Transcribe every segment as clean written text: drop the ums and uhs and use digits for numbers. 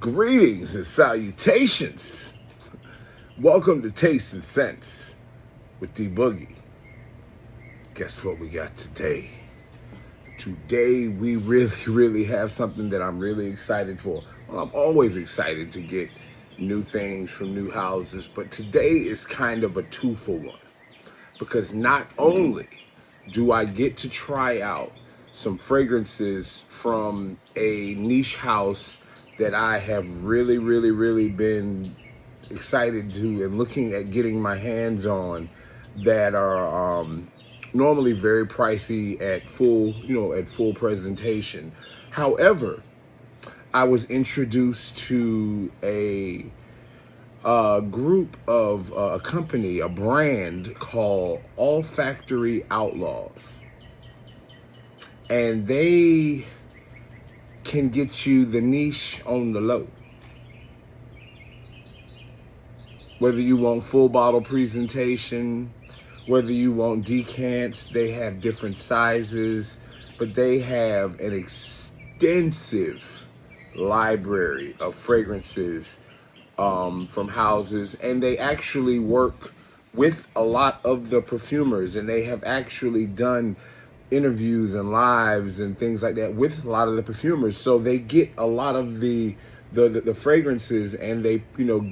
Greetings and salutations. Welcome to Taste and Sense with D Boogie. Guess what we got today? Today we really have something that I'm really excited for. Well, I'm always excited to get new things from new houses, but today is kind of a two-for-one. Because not only do I get to try out some fragrances from a niche house that I have really been excited to and looking at getting my hands on that are normally very pricey at full presentation. However, I was introduced to a group of a company, a brand called Olfactory Outlaws. And they can get you the niche on the low. Whether you want full bottle presentation, whether you want decants, they have different sizes, but they have an extensive library of fragrances from houses, and they actually work with a lot of the perfumers, and they have actually done interviews and lives and things like that with a lot of the perfumers. So they get a lot of the fragrances, and they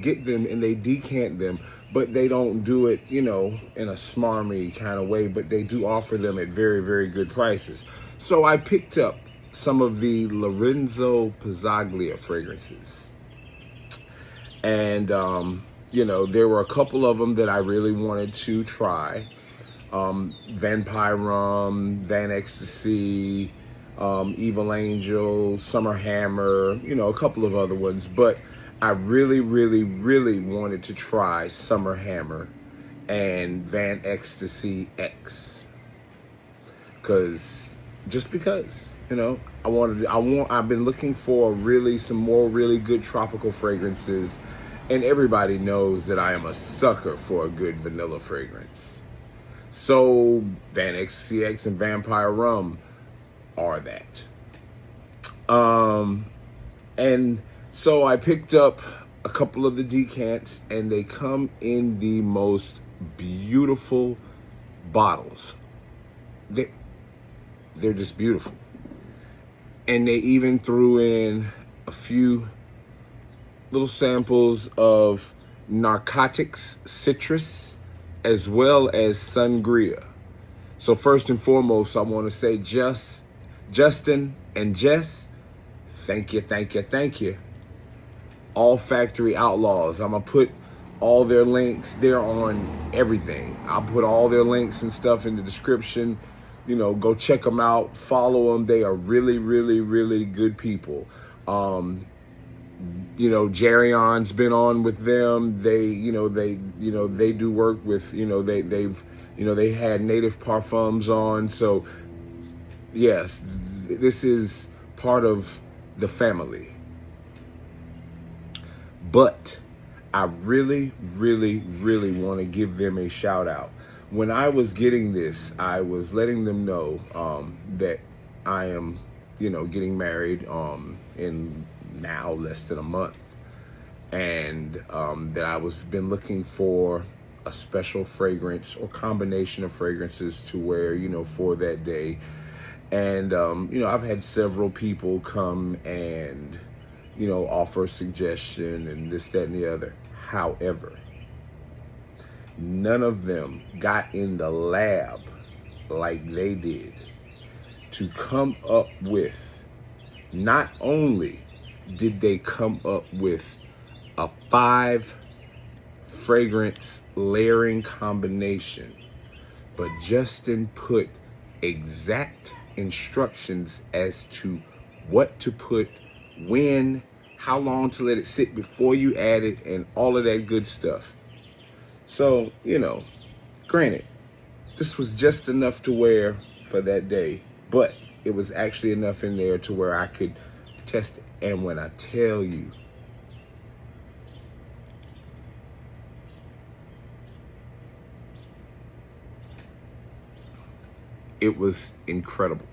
get them and they decant them, but they don't do it in a smarmy kind of way, but they do offer them at very good prices. So I picked up some of the Lorenzo Pazzaglia fragrances, and there were a couple of them that I really wanted to try. Vampire Rum, Van Ecstasy, Evil Angel, Summer Hammer, a couple of other ones. But I really wanted to try Summer Hammer and Van Ecstasy X. Just because, I've been looking for some more really good tropical fragrances. And everybody knows that I am a sucker for a good vanilla fragrance. So Van Ecstasy X and Vampire Rum are that. And so I picked up a couple of the decants, and they come in the most beautiful bottles. They're just beautiful. And they even threw in a few little samples of narcotics citrus, as well as sangria. So first and foremost, I want to say Justin and Jess, thank you. Olfactory Outlaws. I'm going to put all their links. They're on everything. I'll put all their links and stuff in the description. Go check them out. Follow them. They are really good people. Jerryon's been on with them. They do work with, they had Native Parfums on. So yes, this is part of the family. But I really want to give them a shout out. When I was getting this, I was letting them know that I am, getting married in now less than a month, and that I was been looking for a special fragrance or combination of fragrances to wear, for that day. And I've had several people come and offer a suggestion and this, that, and the other. However, none of them got in the lab like they did to come up with, not only did they come up with a 5 fragrance layering combination, but Justin put exact instructions as to what to put, when, how long to let it sit before you add it, and all of that good stuff. So, granted, this was just enough to wear for that day, but it was actually enough in there to where I could test it. And when I tell you, it was incredible.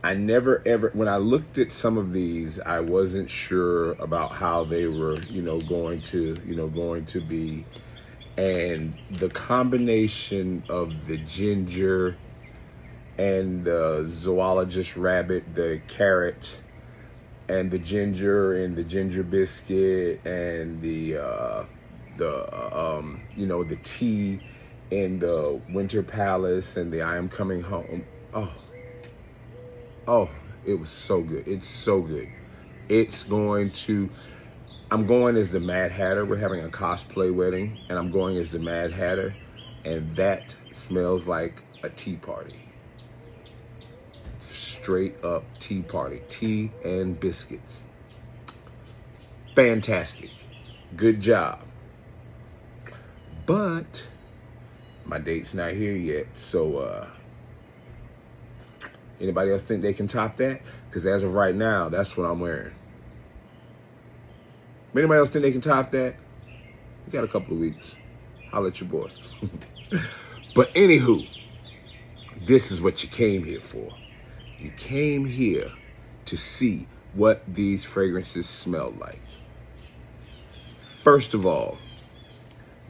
I never ever, when I looked at some of these, I wasn't sure about how they were, going to be. And the combination of the ginger and the zoologist rabbit, the carrot, and the ginger and the ginger biscuit and the tea and the Winter Palace and the I Am Coming Home. Oh, it was so good. It's so good. I'm going as the Mad Hatter. We're having a cosplay wedding, and I'm going as the Mad Hatter, and that smells like a tea party. Straight up tea party. Tea and biscuits. Fantastic. Good job. But my date's not here yet, so anybody else think they can top that? Because as of right now, that's what I'm wearing. Anybody else think they can top that? We got a couple of weeks. Holla at your boy. But anywho, this is what you came here for. You came here to see what these fragrances smell like. First of all,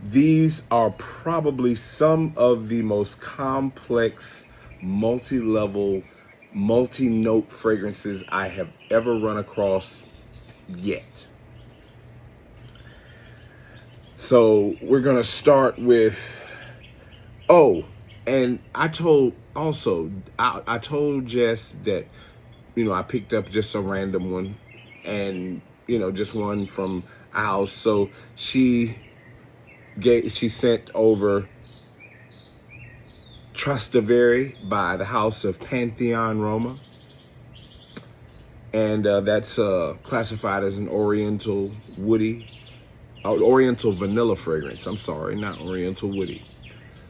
these are probably some of the most complex, multi-level, multi-note fragrances I have ever run across yet. So we're gonna start with, and I told Jess that, I picked up just a random one, and just one from a house. So she sent over Trastevere by the house of Pantheon Roma, and that's classified as an Oriental vanilla fragrance. I'm sorry, not Oriental woody.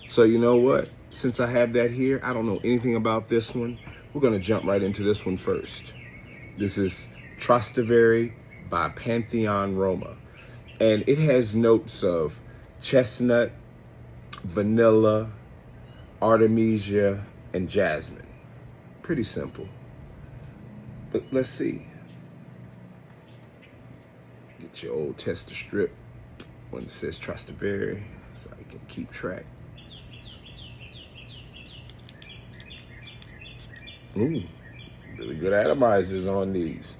So you know what? Since I have that here, I don't know anything about this one. We're gonna jump right into this one first. This is Trastevere by Pantheon Roma, and it has notes of chestnut, vanilla, artemisia, and jasmine. Pretty simple. But let's see. Get your old tester strip, one that says Trastevere, so I can keep track. Ooh, really good atomizers on these.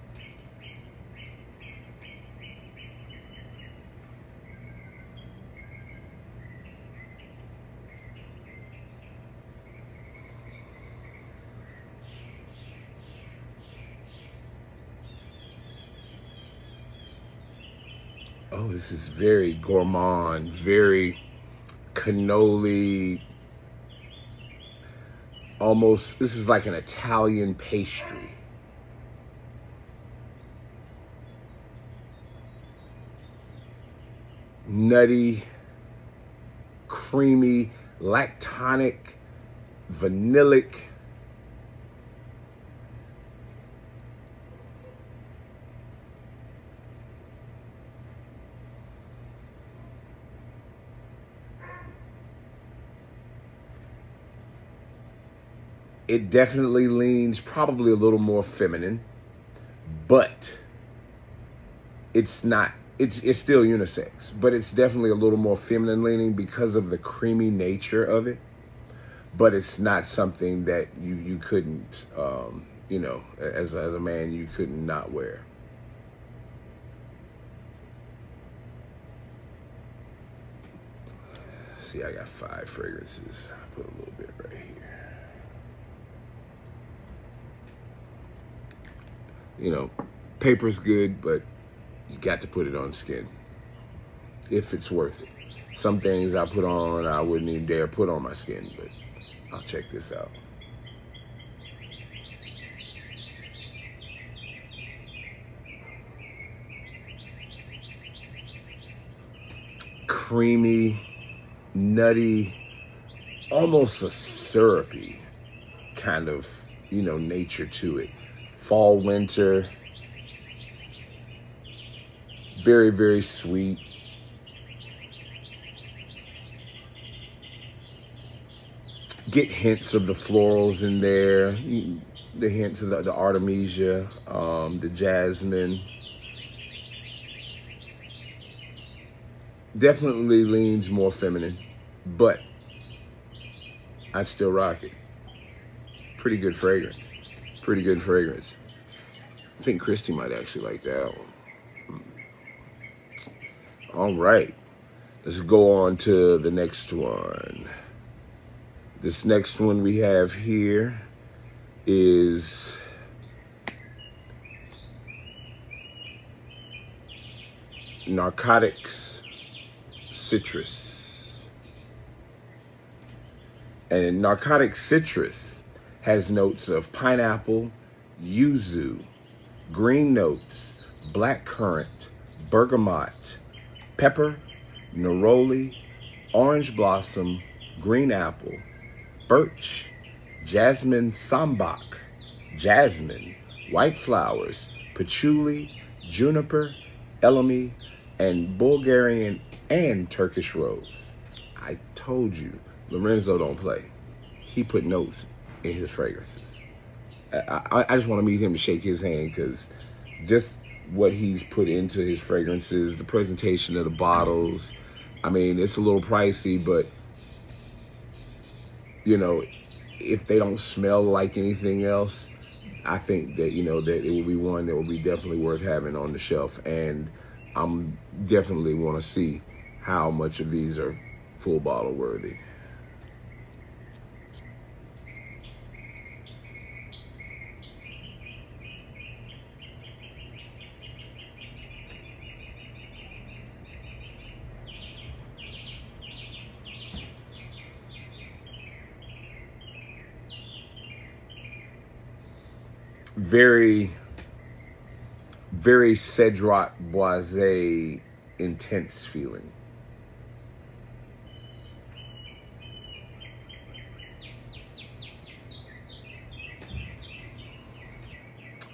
Oh, this is very gourmand, very cannoli. Almost, this is like an Italian pastry. Nutty, creamy, lactonic, vanillic. It definitely leans probably a little more feminine, but it's not, it's still unisex, but it's definitely a little more feminine leaning because of the creamy nature of it. But it's not something that you couldn't, as a man, you couldn't not wear. See, I got 5 fragrances. I'll put a little bit right here. Paper's good, but you got to put it on skin if it's worth it. Some things I put on, I wouldn't even dare put on my skin, but I'll check this out. Creamy, nutty, almost a syrupy kind of, nature to it. Fall, winter, very, very sweet. Get hints of the florals in there. the hints of the Artemisia, the jasmine. Definitely leans more feminine, but I'd still rock it. Pretty good fragrance. Pretty good fragrance. I think Christy might actually like that one. All right. Let's go on to the next one. This next one we have here is Narcotics Citrus. And Narcotic Citrus has notes of pineapple, yuzu, green notes, blackcurrant, bergamot, pepper, neroli, orange blossom, green apple, birch, jasmine sambac, jasmine, white flowers, patchouli, juniper, elemi, and Bulgarian and Turkish rose. I told you, Lorenzo don't play. He put notes in his fragrances. I just want to meet him to shake his hand, because just what he's put into his fragrances, the presentation of the bottles. I mean, it's a little pricey, but you know, if they don't smell like anything else, I think that, you know, that it will be one that will be definitely worth having on the shelf. And I'm definitely want to see how much of these are full bottle worthy. Very, very Cedroc Boisé intense feeling.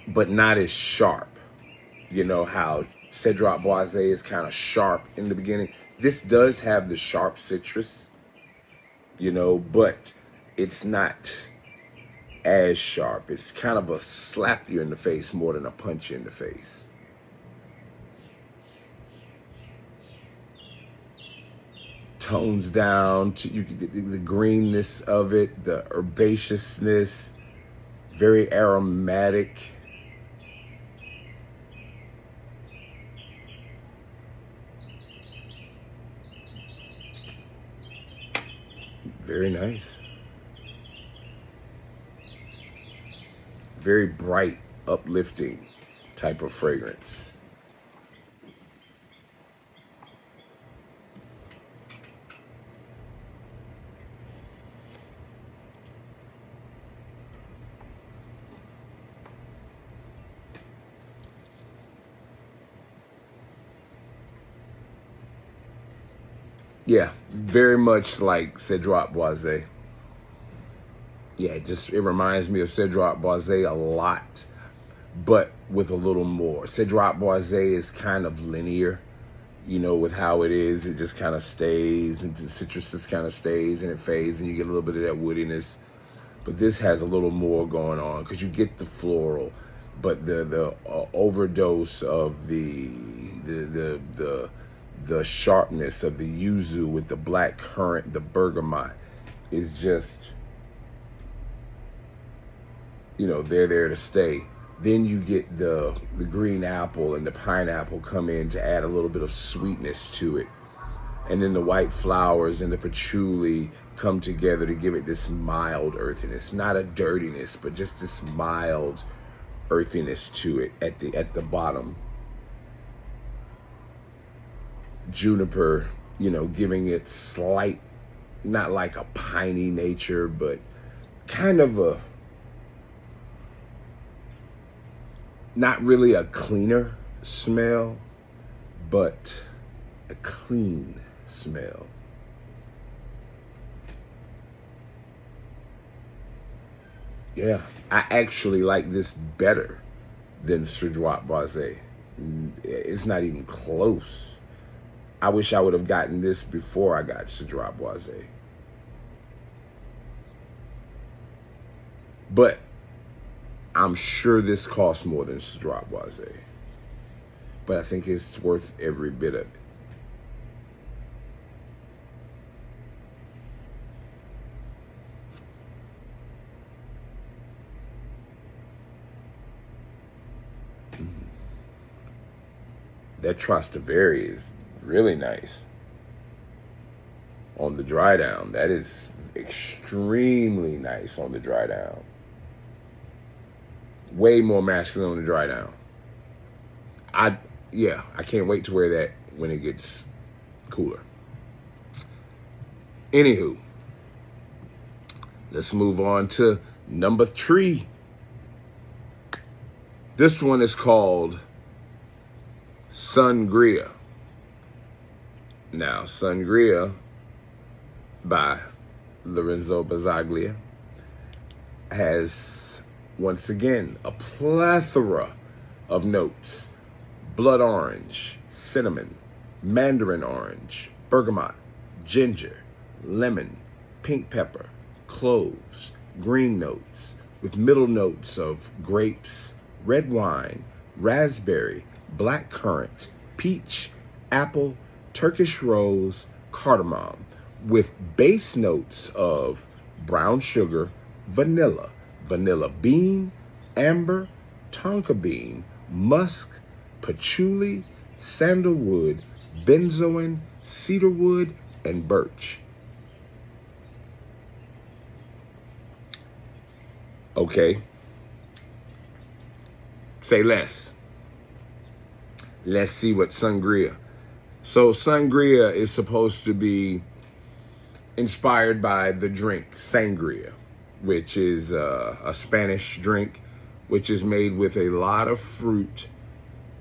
But not as sharp. You know how Cedroc Boisé is kind of sharp in the beginning. This does have the sharp citrus, you know, but it's not as sharp. It's kind of a slap you in the face more than a punch you in the face. Tones down to the greenness of it, the herbaceousness, very aromatic. Very nice. Very bright, uplifting type of fragrance. Yeah, very much like Cedroc Boisé. Yeah, it reminds me of Cedroc Boisé a lot, but with a little more. Cedroc Boisé is kind of linear, you know, with how it is. It just kind of stays, and the citrus just kind of stays, and it fades, and you get a little bit of that woodiness. But this has a little more going on, because you get the floral, but the overdose of the sharpness of the yuzu with the black currant, the bergamot, is just, you know, they're there to stay. Then you get the green apple and the pineapple come in to add a little bit of sweetness to it. And then the white flowers and the patchouli come together to give it this mild earthiness. Not a dirtiness, but just this mild earthiness to it at the bottom. Juniper, you know, giving it slight, not like a piney nature, but kind of a, not really a cleaner smell, but a clean smell. Yeah, I actually like this better than Cedroc Boisé. It's not even close. I wish I would have gotten this before I got Cedroc Boisé. But I'm sure this costs more than Syrah Boisé, but I think it's worth every bit of it. That Trastevere is really nice on the dry down. That is extremely nice on the dry down. Way more masculine on the dry down. I can't wait to wear that when it gets cooler. Anywho, let's move on to number 3. This one is called Sangria. Now, Sangria by Lorenzo Pazzaglia has, once again, a plethora of notes. Blood orange, cinnamon, mandarin orange, bergamot, ginger, lemon, pink pepper, cloves, green notes, with middle notes of grapes, red wine, raspberry, black currant, peach, apple, Turkish rose, cardamom, with base notes of brown sugar, vanilla, vanilla bean, amber, tonka bean, musk, patchouli, sandalwood, benzoin, cedarwood, and birch. Okay. Say less. Let's see what Sangria. So Sangria is supposed to be inspired by the drink sangria, which is a Spanish drink, which is made with a lot of fruit,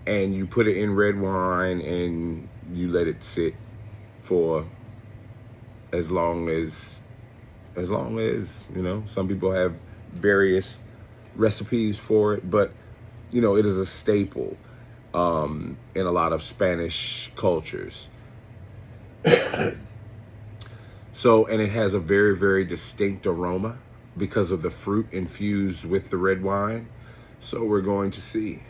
and you put it in red wine and you let it sit for as long as, you know, some people have various recipes for it, but, you know, it is a staple in a lot of Spanish cultures. So, and it has a very, very distinct aroma because of the fruit infused with the red wine. So we're going to see.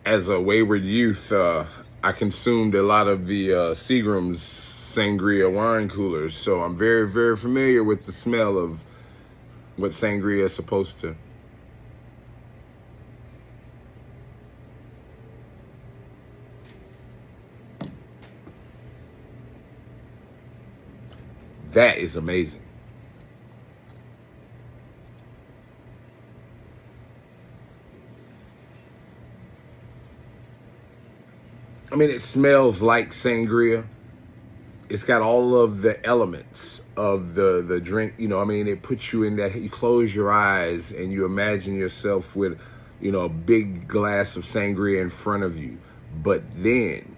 As a wayward youth, I consumed a lot of the Seagram's sangria wine coolers, so I'm very, very familiar with the smell of what sangria is supposed to. That is amazing. I mean, it smells like sangria. It's got all of the elements of the drink. You know, I mean, it puts you in that, you close your eyes and you imagine yourself with, you know, a big glass of sangria in front of you. But then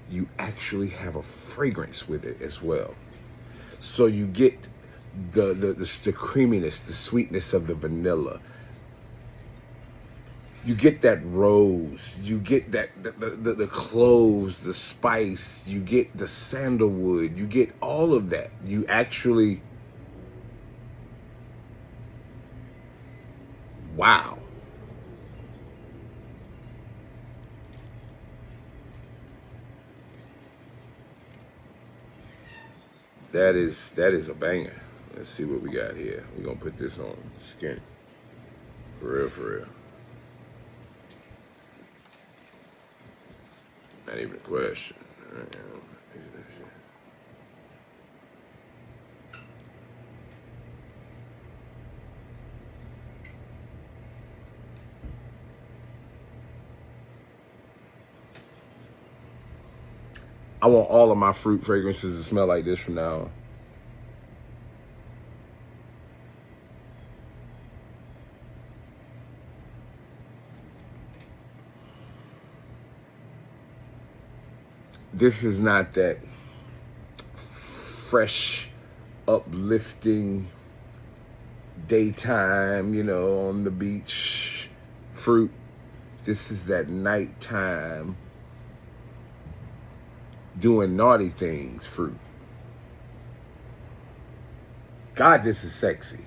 you actually have a fragrance with it as well. So you get the creaminess, the sweetness of the vanilla. You get that rose, you get that the cloves, the spice, you get the sandalwood, you get all of that. You actually, wow. That is a banger. Let's see what we got here. We're gonna put this on skin. For real, for real. Not even a question. I want all of my fruit fragrances to smell like this from now on. This is not that fresh, uplifting, daytime, you know, on the beach fruit. This is that nighttime, doing naughty things fruit. God, this is sexy.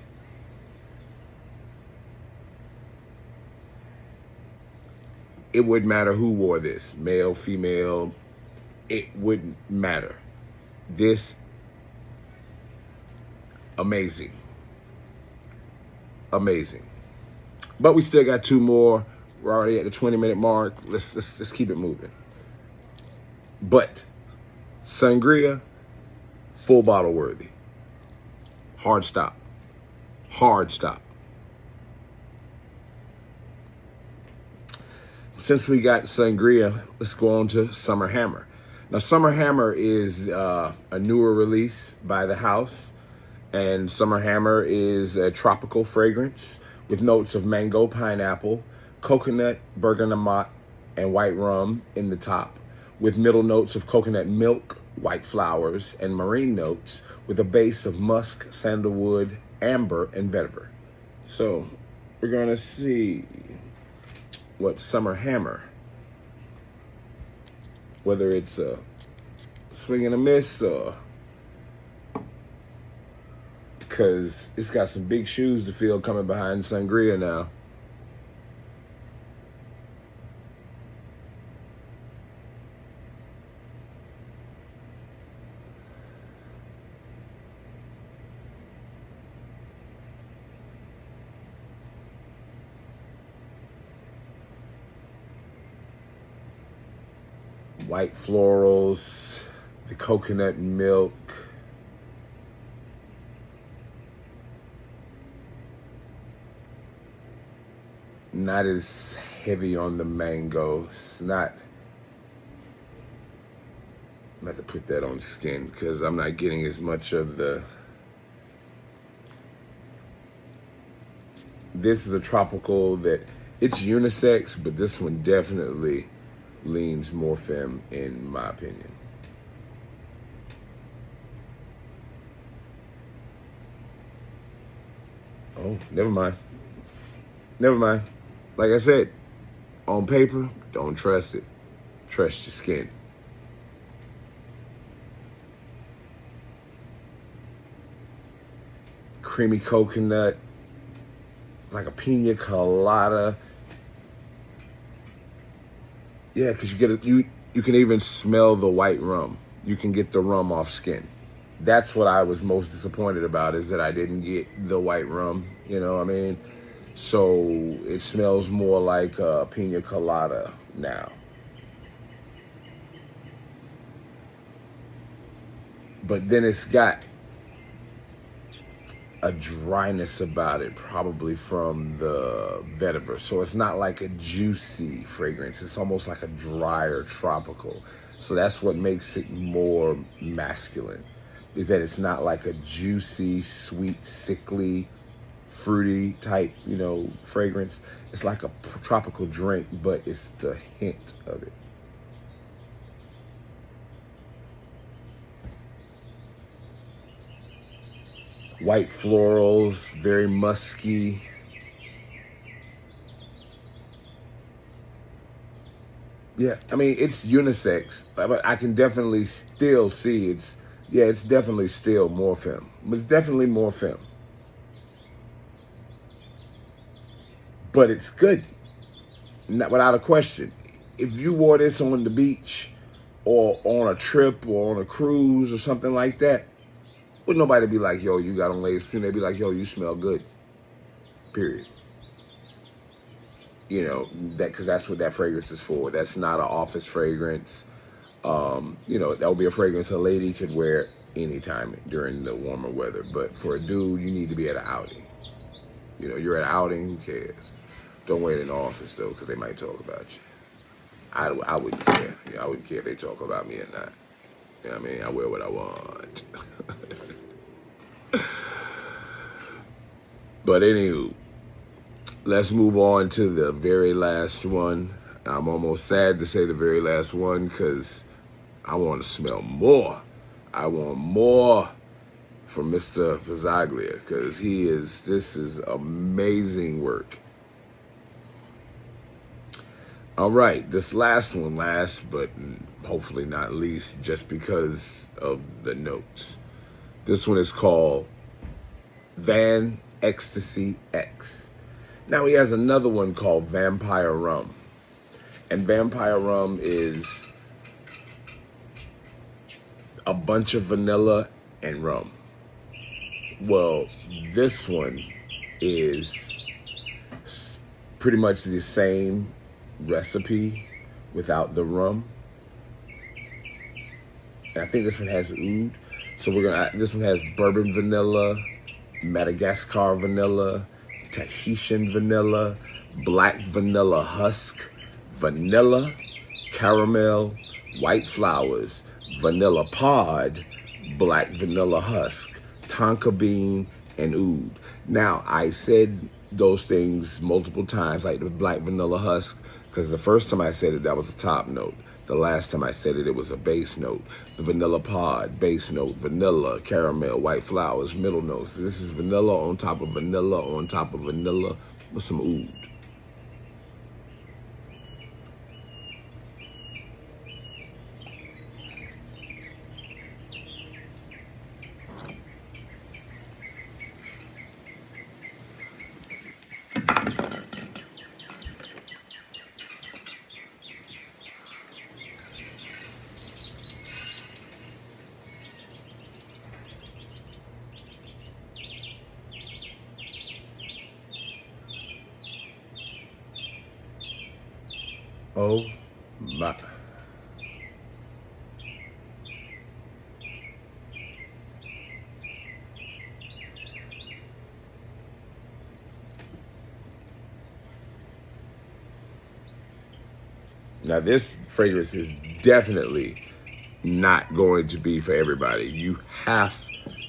It wouldn't matter who wore this, male, female, it wouldn't matter. This, amazing. Amazing. But we still got two more. We're already at the 20-minute mark. Let's keep it moving. But sangria, full bottle worthy. Hard stop. Hard stop. Since we got sangria, let's go on to Summer Hammer. Now, Summer Hammer is a newer release by the house, and Summer Hammer is a tropical fragrance with notes of mango, pineapple, coconut, bergamot, and white rum in the top, with middle notes of coconut milk, white flowers, and marine notes, with a base of musk, sandalwood, amber, and vetiver. So we're gonna see what Summer Hammer, whether it's a swing and a miss, or because it's got some big shoes to fill coming behind sangria now. White florals, the coconut milk. Not as heavy on the mango. It's not. I'm going to have to put that on skin because I'm not getting as much of the. This is a tropical that it's unisex, but this one definitely leans more femme in my opinion. Oh, never mind. Never mind. Like I said, on paper, don't trust it. Trust your skin. Creamy coconut, like a pina colada. Yeah, because you can even smell the white rum. You can get the rum off skin. That's what I was most disappointed about, is that I didn't get the white rum. You know what I mean? So it smells more like a pina colada now. But then it's got a dryness about it, probably from the vetiver. So it's not like a juicy fragrance. It's almost like a drier tropical. So that's what makes it more masculine, is that it's not like a juicy, sweet, sickly, fruity type, fragrance. It's like a tropical drink, but it's the hint of it. White florals, very musky. Yeah, I mean, it's unisex, but I can definitely still see it's definitely still more femme. It's definitely more femme. But it's good, not without a question. If you wore this on the beach or on a trip or on a cruise or something like that, would nobody be like, yo, you got on ladies' perfume? They'd be like, yo, you smell good. Period. Because that's what that fragrance is for. That's not an office fragrance. That would be a fragrance a lady could wear anytime during the warmer weather. But for a dude, you need to be at an outing. You're at an outing, who cares? Don't wear it in the office, though, because they might talk about you. I wouldn't care. I wouldn't care if they talk about me or not. You know what I mean? I wear what I want. But anywho, let's move on to the very last one. I'm almost sad to say the very last one because I want to smell more. I want more from Mr. Pazzaglia because this is amazing work. All right, this last one, last but hopefully not least, just because of the notes. This one is called Van Ecstasy X. Now he has another one called Vampire Rum. And Vampire Rum is a bunch of vanilla and rum. Well, this one is pretty much the same recipe without the rum. And I think this one has oud. So this one has bourbon vanilla, Madagascar vanilla, Tahitian vanilla, black vanilla husk, vanilla, caramel, white flowers, vanilla pod, black vanilla husk, tonka bean, and oud. Now, I said those things multiple times, like the black vanilla husk, because the first time I said it, that was the top note. The last time I said it, it was a bass note. The vanilla pod, bass note, vanilla, caramel, white flowers, middle notes. This is vanilla on top of vanilla on top of vanilla with some oud. Oh my. Now this fragrance is definitely not going to be for everybody. You have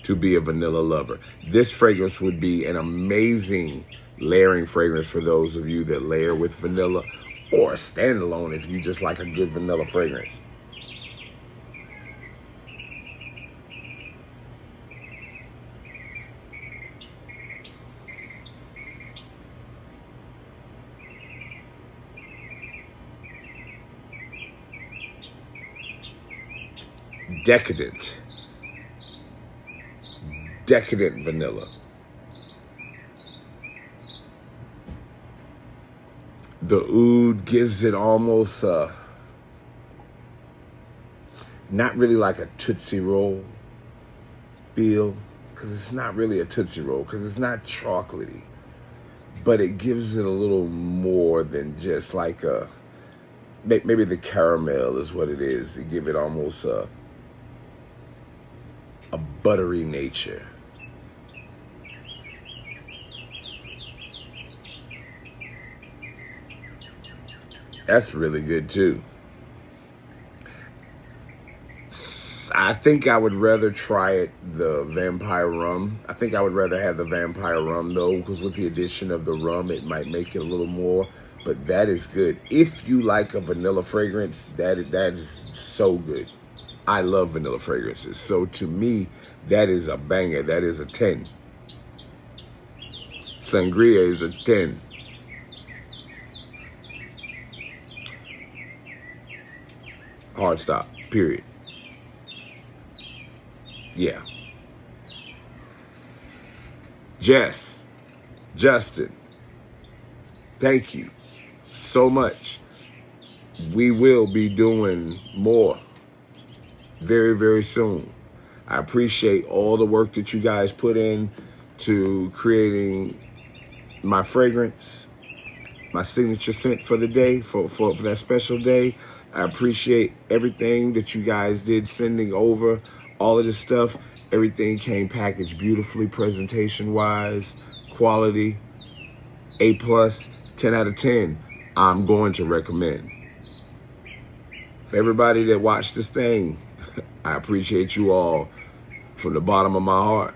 to be a vanilla lover. This fragrance would be an amazing layering fragrance for those of you that layer with vanilla, or standalone if you just like a good vanilla fragrance. Decadent vanilla. The oud gives it almost not really like a Tootsie Roll feel, because it's not really a Tootsie Roll, because it's not chocolatey, but it gives it a little more than just like maybe the caramel is what it is. It give it almost a buttery nature. That's really good too. I think I would rather try it, the Vampire Rum. I think I would rather have the Vampire Rum though, because with the addition of the rum, it might make it a little more, but that is good. If you like a vanilla fragrance, that is so good. I love vanilla fragrances. So to me, that is a banger. That is a 10. Sangria is a 10. Hard stop, period. Yeah. Jess, Justin, thank you so much. We will be doing more very, very soon. I appreciate all the work that you guys put in to creating my fragrance, my signature scent for the day, for that special day. I appreciate everything that you guys did sending over, all of this stuff. Everything came packaged beautifully, presentation-wise, quality, A+, 10 out of 10. I'm going to recommend. For everybody that watched this thing, I appreciate you all from the bottom of my heart.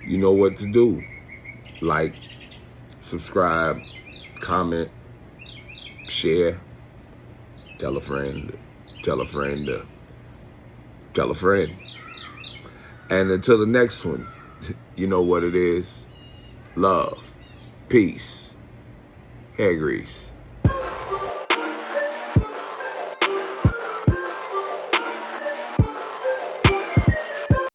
You know what to do. Like, subscribe, comment, share, tell a friend, tell a friend, tell a friend. And until the next one, you know what it is. Love, peace, hair grease.